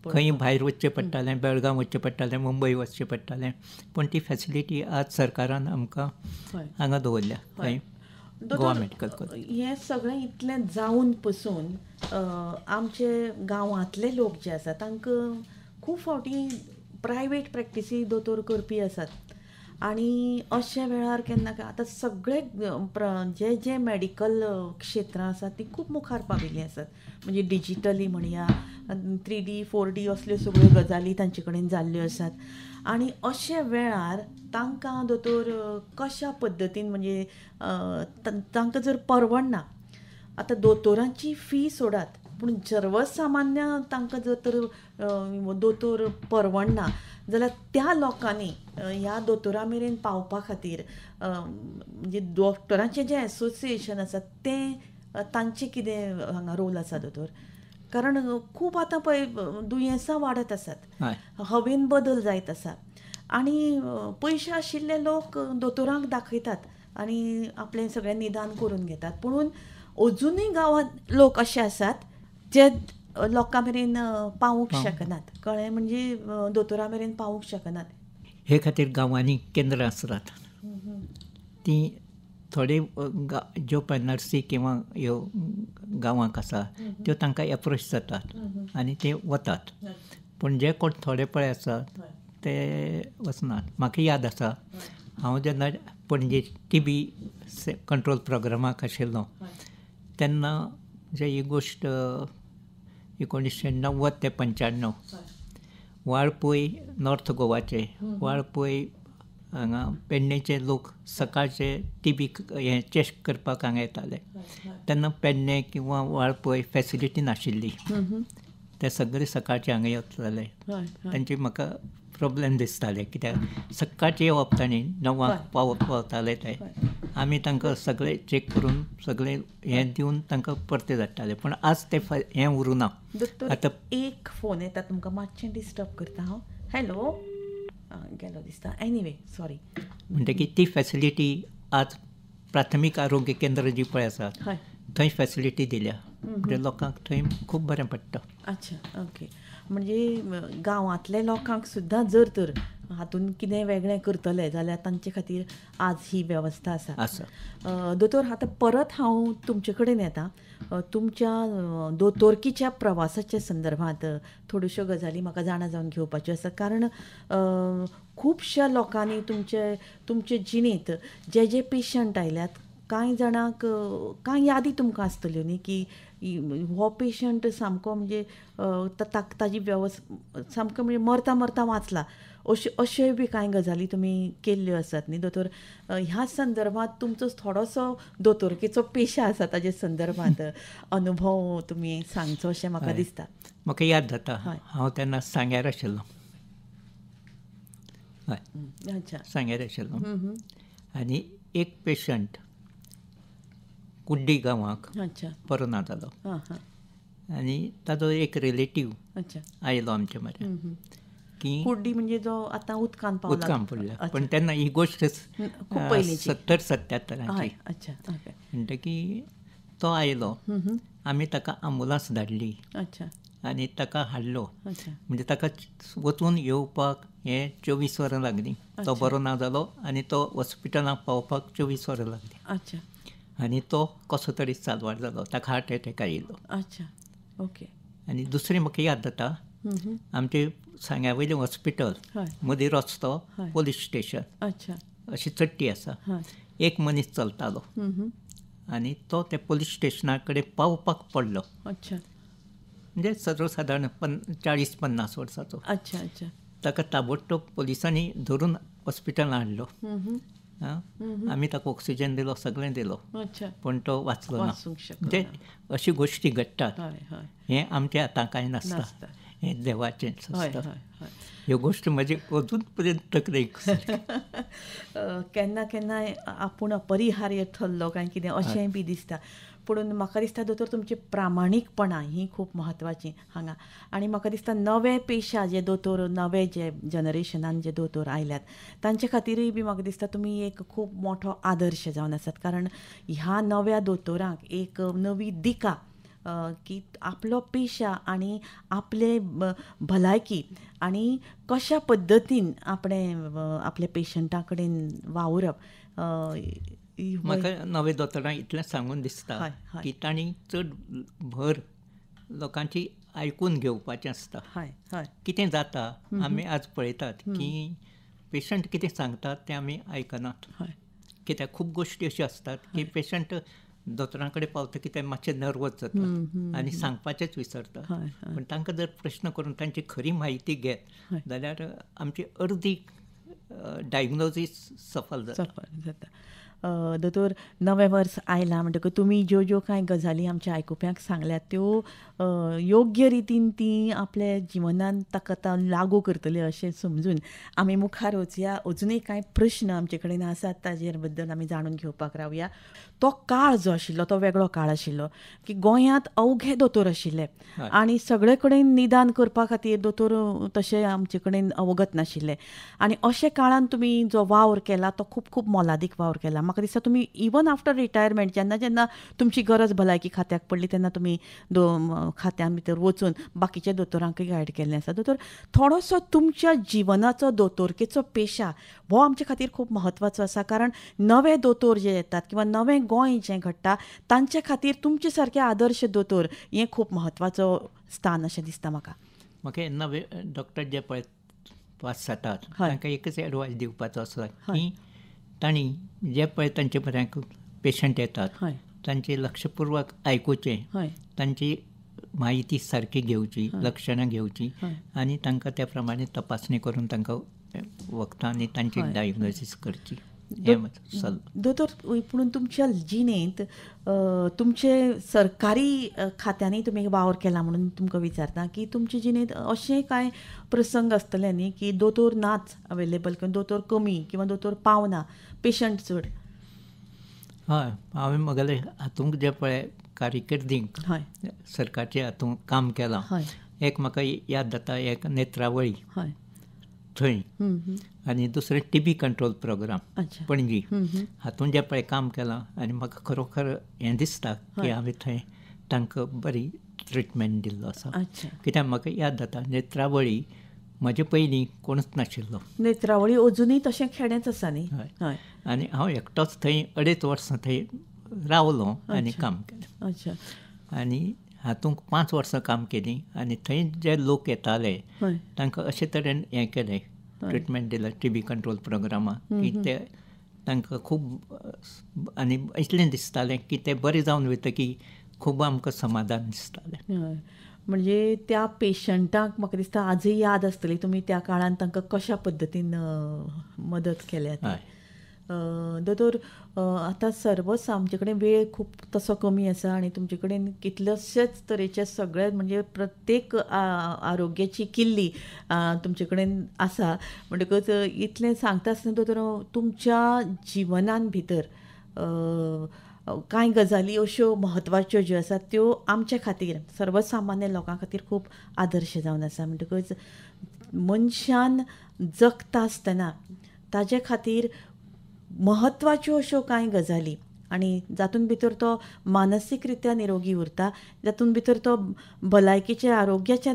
खंय भायर वचचें पडटालें, बेळगांव वचचें पडटालें, मुंबय वचचें पडटालें, पूण ती फॅसिलिटी आज सरकारान आमकां हांगा दवरल्या. Goa medical college. हें सगळें इतलें जावन पसून आमचे गांवांतले लोक जे आसात तांकां खूब फावटी प्रायवेट प्रॅक्टिसी दोतोर करपी आसात. आनी अशे वेळार केन्ना आतां सगळे जे मेडिकल क्षेत्रां आसात ती खूब मुखार पाविल्लीं आसात. म्हणजे डिजिटली म्हणया 3D 4D असल्यो सगळ्यो गजाली तांचे कडेन जाल्ल्यो आसात. आनी अशे वेळार तांकां दोतोर कशा पद्दतीन म्हणजे तांकां जर परवडना, आतां दोतोरांची फी सोडात पूण सर्वसामान्य तांकां जर तर दोतोर परवडना जाल्यार त्या लोकांनी ह्या दोतोरा मेरेन पावपा खातीर म्हणजे डॉक्टरांचें जें एसोसिएशन आसा तें तांचें कितें हांगा रोल आसा दोतोर? कारण खूब आतां पळय दुयेंसां वाडत आसात, हवेन बदल जायत आसा आनी पयशे आशिल्ले लोक दोतोरांक दाखयतात आनी आपलें सगळें निदान करून घेतात. पूण अजुनूय गांवांत लोक अशे आसात जे लोकां मेरेन पावूंक शकनात, कळ्ळें? म्हणजे दोतोरा मेरेन पावूंक शकनात. हे खातीर गांवांनी केंद्रां आसतात. ती थोडे ज्यो पळय नर्सी किंवा ह्यो गांवांक आसा त्यो तांकां एप्रोच जातात आनी ते वतात. पूण जे कोण थोडे पळय आसात ते वचनात. म्हाका याद आसा हांव जेन्ना पणजे TB कंट्रोल प्रोग्रामाक आशिल्लो तेन्ना म्हणजे ही गोश्ट 1990 ते 95 वाळपय नॉर्थ गोवाचे वाळपय हांगा पेडणेचे लोक सकाळचे TB हें चॅक करपाक हांगा येताले. तेन्ना पेडणे किंवा वाळपय फेसिलिटी नाशिल्ली. ते सगळे सकाळचे हांगा येताले. तांचे म्हाका प्रॉब्लेम दिसताले कित्याक सकाळचे येवप तांणी 9 पावताले ते. आमी तांकां सगळें चॅक करून सगळें हें दिवन तांकां परते धाडटाले. पूण आज तें हें उरूं ना. आतां एक फोन येता तुमकां, मातशें डिस्टर्ब करता हांव. हॅलो, गेलो दिसता. Anyway sorry. म्हणटकीर ती फेसिलिटी आज प्राथमीक आरोग्य केंद्र जी पळय आसात थंय फेसिलिटी दिल्या. म्हणजे लोकांक थंय खूब बरें पडटा. अच्छा, ओके. म्हणजे गांवांतल्या लोकांक सुद्दां जर तर हातून कितें वेगळें करतले जाल्यार तांचे खातीर आज ही वेवस्था आसा. दोतोर, आतां परत हांव तुमचे कडेन येता. तुमच्या दोतोरकीच्या प्रवासाच्या संदर्भांत थोड्योश्यो गजाली म्हाका जाणा जावन घेवपाच्यो आसा. कारण खुबश्या लोकांनी तुमचे जिणेंत जे पेशंट आयल्यात कांय जाणांक कांय यादी तुमकां आसतल्यो न्ही की हो पेशंट सामको म्हणजे ताजी सामको म्हणजे मरता मरता वाचला, अश्योय बी कांय गजाली तुमी केल्ल्यो आसात न्ही दोतोर. ह्या संदर्भांत तुमचो थोडोसो दोतोरकेचो पेशा आसा ताजे संदर्भांत अनुभव तुमी सांगचो अशें म्हाका दिसता. म्हाका याद जाता हांव तेन्ना सांग्यार आशिल्लो. अच्छा, सांग्यार आशिल्लो आनी एक पेशंट कुड्डी गांवांक परोना जालो आनी ताजो एक रिलेटीव आयलो आमचे म्हऱ्यान की कुड्डी म्हणजे जो आतां उदकान पडला. पण तेन्ना ही गोश्ट 70-77 म्हणटकीर तो आयलो. आमी ताका आंबुलन्स धाडली आनी ताका हाडलो. म्हणजे ताका वचून येवपाक हें 24 वरां लागलीं. तो बरो ना जालो आनी तो हॉस्पिटलांत पावपाक 24 वरां लागलीं. आनी तो कसो तरी साल्वार जालो. ताका हार्ट एटॅक आयिल्लो. ओके. आनी दुसरें म्हाका याद जाता आमचे सांग्या वयलें हॉस्पिटल, मदीं रस्तो, पोलीस स्टेशन अशी चट्टी आसा. एक मनीस चलतालो आनी तो त्या पोलीस स्टेशना कडेन पावपाक पडलो. म्हणजे सर्वसाधारण 40-50 वर्साचो. ताका ताबडतोब पोलिसांनी धरून हॉस्पिटलांत हाडलो. आमी ताका ऑक्सिजन दिलो, सगळें दिलो, पूण तो वाचलो ना. म्हणजे अशी गोश्टी घडटात. हें आमच्या हातांत कांय नासता, हें देवाचें आसता. ह्यो गोश्टी म्हजी अजून पर्यंत तकलेक केन्ना केन्ना आपूण अपरिहार्य थरलो काय कितें अशेंय बी दिसता. पूण म्हाका दिसता दोतोर तुमची प्रामाणीकपणां ही खूब म्हत्वाची हांगा. आनी म्हाका दिसता नवे पेशा जे दोतोर नवे जे जनरेशनान जे दोतोर आयल्यात तांचे खातीरय बी म्हाका दिसता तुमी एक खूब मोठो आदर्श जावन आसात. कारण ह्या नव्या दोतोरांक एक नवी दिका की आपलो पेशा आनी आपले भलायकी आनी कशा पद्दतीन आपले पेशंटा कडेन वावरप म्हाका नवे दोतोरांक इतलें सांगून दिसता की तांणी चड भर लोकांची आयकून घेवपाचें आसता. कितें जाता आमी आज पळयतात की पेशंट कितें सांगतात तें आमी आयकनात. कित्याक खूब गोश्टी अश्यो आसतात की पेशंट दोतोरा कडेन पावता की ते मातशे नर्वस जातात आनी सांगपाचेंच विसरता. पूण तांकां जर प्रश्न करून तांची खरी म्हायती घेत जाल्यार आमची अर्दी डायग्नोसीस सफल जाता. दोतोर, नवें वर्स आयलां म्हणटकूच तुमी ज्यो कांय गजाली आमच्या आयकुप्यांक सांगल्यात त्यो योग्य रितीन ती आपल्या जिवनान ताका लागू करतली अशें समजून आमी मुखार वचुया. अजुनूय कांय प्रश्न आमचे कडेन आसात ताजेर बद्दल आमी जाणून घेवपाक रावया. तो काळ जो आशिल्लो तो वेगळो काळ आशिल्लो की गोंयांत अवघे दोतोर आशिल्ले आनी सगळे कडेन निदान करपा खातीर दोतोर तशे आमचे कडेन अवगत नाशिल्ले. आनी अशे काळान तुमी जो वावर केला तो खूब खूब मोलादीक वावर केला. म्हाका दिसता तुमी इवन आफ्टर रिटायरमेंट जेन्ना तुमची गरज भलायकी खात्याक पडली तेन्ना तुमी खात्यां भितर वचून बाकीच्या दोतोरांकय गायड केल्लें आसा. दोतोर, थोडोसो तुमच्या जिवनाचो दोतोरकेचो पेशा हो आमचे खातीर खूब म्हत्वाचो आसा. कारण नवे दोतोर जे येतात किंवा नवें गोंय जें घडटा तांचे खातीर तुमचे सारके आदर्श दोतोर हें खूब म्हत्वाचो स्थान अशें दिसता म्हाका. म्हाका नवे डॉक्टर जे पळय पास जातात तांकां एकच एडवायस दिवपाचो आसा की तांणी जे पळय तांचे पर्यंत पेशंट येतात तांचे लक्षपूर्वक आयकुचें, तांची म्हायती सारकी घेवची, लक्षणां घेवची आनी तांकां त्या प्रमाणे तपासणी करून तांकां वखदां आनी तांची डायग्नोसीस करची. दोतोर, पूण तुमच्या जिणेंत तुमचे सरकारी खात्यांनी तुमी वावर केला म्हणून तुमकां विचारता की तुमचे जिणेंत अशें कांय प्रसंग आसतले न्ही की दोतोर नाच अवेलेबल किंवा दोतोर कमी किंवा दोतोर पावना, पेशंट चड? हय, हांवें म्हगेले हातूंत जे पळय कारकिर्दींत सरकारचे हातूंत काम केलां, एक म्हाका याद जाता, एक नेत्रावळी थंय आनी दुसरें TB कंट्रोल प्रोग्राम पणजी, हातूंत जे पळय काम केलां आनी म्हाका खरोखर हें दिसता की हांवें थंय तांकां बरी ट्रिटमेंट दिल्लो आसा. कित्याक म्हाका याद जाता नेत्रावळी म्हजे पयलीं कोणूच नाशिल्लो. नेत्रावळी अजुनूय तशें खेडेंच आसा न्ही? हय, आनी हांव एकटोच थंय 2.5 वर्सां थंय रावलो आनी काम केलें. आनी हातूंत 5 वर्सां काम केलीं आनी थंय जे लोक येताले तांकां अशे तरेन हें केलें, ट्रिटमेंट दिलें TB कंट्रोल प्रोग्रामाक की ते तांकां खूब आनी इतलें दिसतालें की ते बरें जावन वयतकीर खूब आमकां समाधान दिसतालें. म्हणजे त्या पेशंटाक म्हाका दिसता आजूय याद आसतली तुमी त्या काळान तांकां कशा पद्दतीन मदत केल्या. दोतोर, आतां सर्वच आमचे कडेन वेळ खूब तसो कमी आसा आनी तुमचे कडेन कितलेशेच तरेचे सगळे म्हणजे प्रत्येक आरोग्याची किल्ली तुमचे कडेन आसा. म्हणटकच इतलें सांगता आसतना दोतोर, तुमच्या जिवनान भितर कांय गजाली अश्यो म्हत्वाच्यो ज्यो आसात त्यो आमचे खातीर, सर्वसामान्य लोकां खातीर खूब आदर्श जावन आसा. म्हणटकच मनशान जगता आसतना ताजे खातीर म्हत्वाच्यो अश्यो कांय गजाली आनी जातून भितर तो मानसीक रित्या निरोगी उरता, जातून भितर तो भलायकेचे आरोग्याचे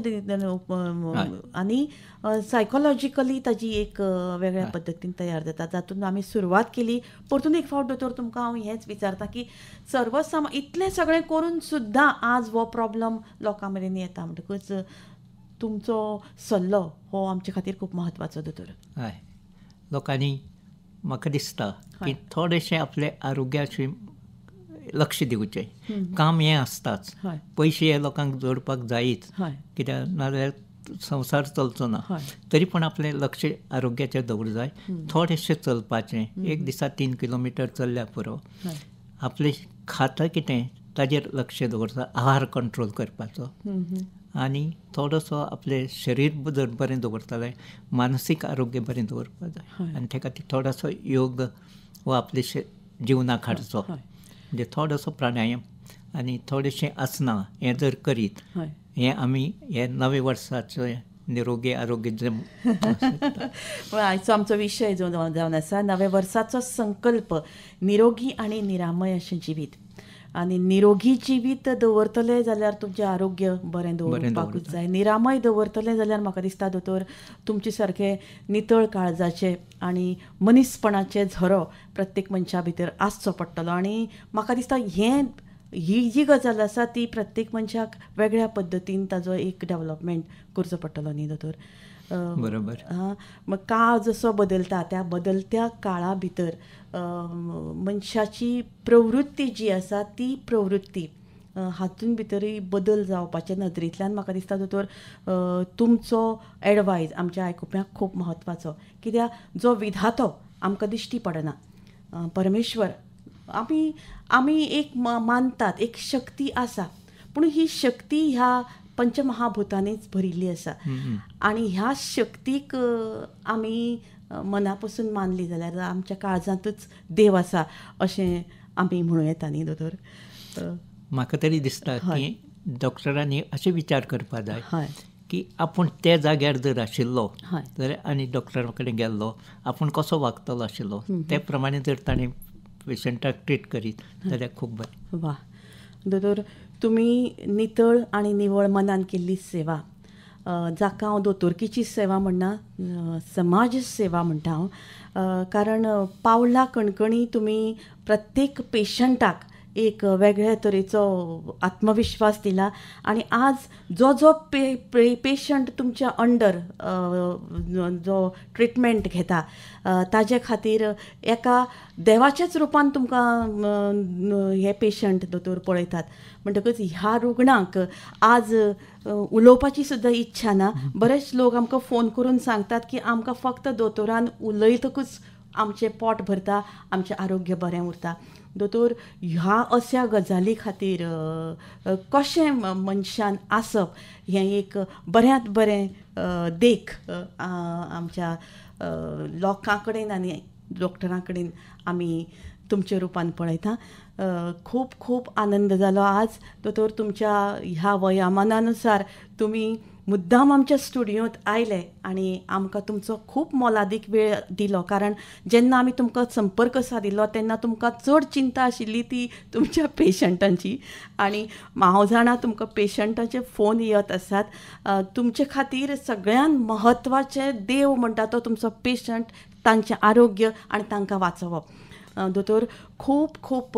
आनी सायकोलॉजिकली ताजी एक वेगळ्या पद्दतीन तयार जाता. जातून आमी सुरवात केली. परतून एक फावट दोतोर तुमकां हांव हेंच विचारता की इतलें सगळें करून सुद्दां आज हो प्रॉब्लम लोकां मेरेन येता, म्हणटकच तुमचो सल्लो हो आमचे खातीर खूब म्हत्वाचो दोतोर. हय, लोकांनी म्हाका दिसता की थोडेशें आपले आरोग्याचे लक्ष दिवचें. काम हें आसताच, पयशे हे लोकांक जोडपाक जायच, कित्याक नाजाल्यार संवसार चलचो ना. तरी पूण आपलें लक्ष आरोग्याचेर दवरूंक जाय. थोडेशें चलपाचें, एक दिसा 3 किलोमिटर चल्ल्यार पुरो. आपलें खाता कितें ताजेर लक्ष दवरता, आहार कंट्रोल करपाचो आनी थोडोसो आपलें शरीर जर बरें दवरता जाल्यार मानसीक आरोग्य बरें दवरपाक जाय. आनी ते खातीर थोडोसो योग वो आपले जिवनाक हाडचो. म्हणजे थोडोसो प्राणायाम आनी थोडेशें आसनां हें जर करीत, हें आमी हे नवे वर्साचें निरोगी आरोग्य आयचो आमचो विशय जो जावन आसा नवे वर्साचो संकल्प निरोगी आनी निरामय अशें जिवीत. आनी निरोगी जिवीत दवरतले जाल्यार तुमचें आरोग्य बरें दवरपाकूच जाय. निरामय दवरतले जाल्यार म्हाका दिसता दोतोर तुमचे सारके नितळ काळजाचे आनी मनीसपणाचे झरो प्रत्येक मनशा भितर आसचो पडटलो. आनी म्हाका दिसता ही जी गजाल आसा ती प्रत्येक मनशाक वेगळ्या पद्दतीन ताजो एक डेव्हलपमेंट करचो पडटलो न्ही दोतोर. बरोबर. मग काळ जसो बदलता त्या बदलत्या काळा भितर मनशाची प्रवृत्ती जी आसा ती प्रवृत्ती हातून भितरय बदल जावपाच्या नदरेंतल्यान म्हाका दिसता दोतोर तुमचो एडवायज आमच्या आयकुप्यांक खूब म्हत्वाचो. कित्याक जो विधातो आमकां दिश्टी पडना, परमेश्वर, आमी एक मानतात एक शक्ती आसा, पूण ही शक्ती ह्या पंचमहाभूतांनीच भरिल्ली आसा. आनी ह्या शक्तीक आमी मना पासून मानली जाल्यार आमच्या काळजांतूच देव आसा अशें आमी म्हणूं येता न्ही दोतोर. म्हाका तरी दिसता की डॉक्टरांनी अशें विचार करपा जाय की आपूण त्या जाग्यार जर आशिल्लो जाल्यार आनी डॉक्टरा कडेन गेल्लो आपूण कसो वागतलो आशिल्लो ते प्रमाणे जर ताणें पेशंटाक ट्रीट करीत जाल्यार खूब बरें. वा दोतोर, तुमी नितळ आनी निवळ मनान केल्ली सेवा, जाका हांव दोतोरकीची सेवा म्हणना, समाज सेवा म्हणटा हांव. कारण पावला कणकणी तुमी प्रत्येक पेशंटाक एक वेगळ्या तरेचो आत्मविश्वास दिला. आनी आज जो पेशंट तुमच्या अंडर जो ट्रिटमेंट घेता ताजे खातीर एका देवाच्याच रुपान तुमकां हे पेशंट दोतोर पळयतात. म्हणटकच ह्या रुग्णाक आज उलोवपाची सुद्दां इच्छा ना. बरेच लोक आमकां फोन करून सांगतात की आमकां फक्त दोतोरान उलयतकूच आमचें पोट भरता, आमचें आरोग्य बरें उरता. दोतोर, ह्या अशा गजाली खातीर कशें मनशान आसप हें एक बऱ्यांत बरें देख आमच्या लोकां कडेन आनी डॉक्टरां कडेन आमी तुमच्या रुपान पळयता. खूब खूब आनंद जालो आज दोतोर तुमच्या ह्या वयामानानुसार तुमी मुद्दाम आमच्या स्टुडियोंत आयले आनी आमकां तुमचो खूब मोलादीक वेळ दिलो. कारण जेन्ना आमी तुमकां संपर्क सादिल्लो तेन्ना तुमकां चड चिंता आशिल्ली ती तुमच्या पेशंटांची. आनी हांव जाणा तुमकां पेशंटाचे फोन येत आसात. तुमचे खातीर सगळ्यान म्हत्वाचे देव म्हणटा तो तुमचो पेशंट, तांचें आरोग्य आनी तांकां वाचोवप. दोतोर, खूब खूब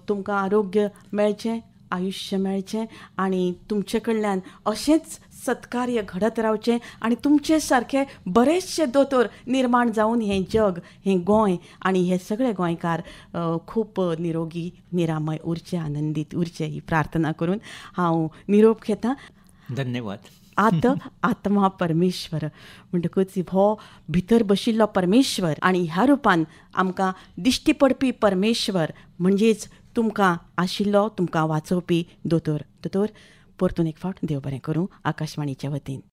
तुमकां आरोग्य मेळचें, आयुश्य मेळचें आनी तुमचे कडल्यान अशेंच सत्कार्य घडत रावचें आनी तुमचे सारके बरेचशे दोतोर निर्माण जावन हें जग, हें गोंय आनी हे सगळे गोंयकार खूब निरोगी निरामय उरचे, आनंदीत उरचे ही प्रार्थना करून हांव निरोप घेतां. धन्यवाद. आत्मा परमेश्वर म्हणटकूच हो भितर बशिल्लो परमेश्वर आनी ह्या रुपान आमकां दिश्टी पडपी परमेश्वर म्हणजेच तुमकां आशिल्लो, तुमकां वाचोवपी दोतोर. परतून एक फावट देव बरें करूं आकाशवाणीच्या वतीन.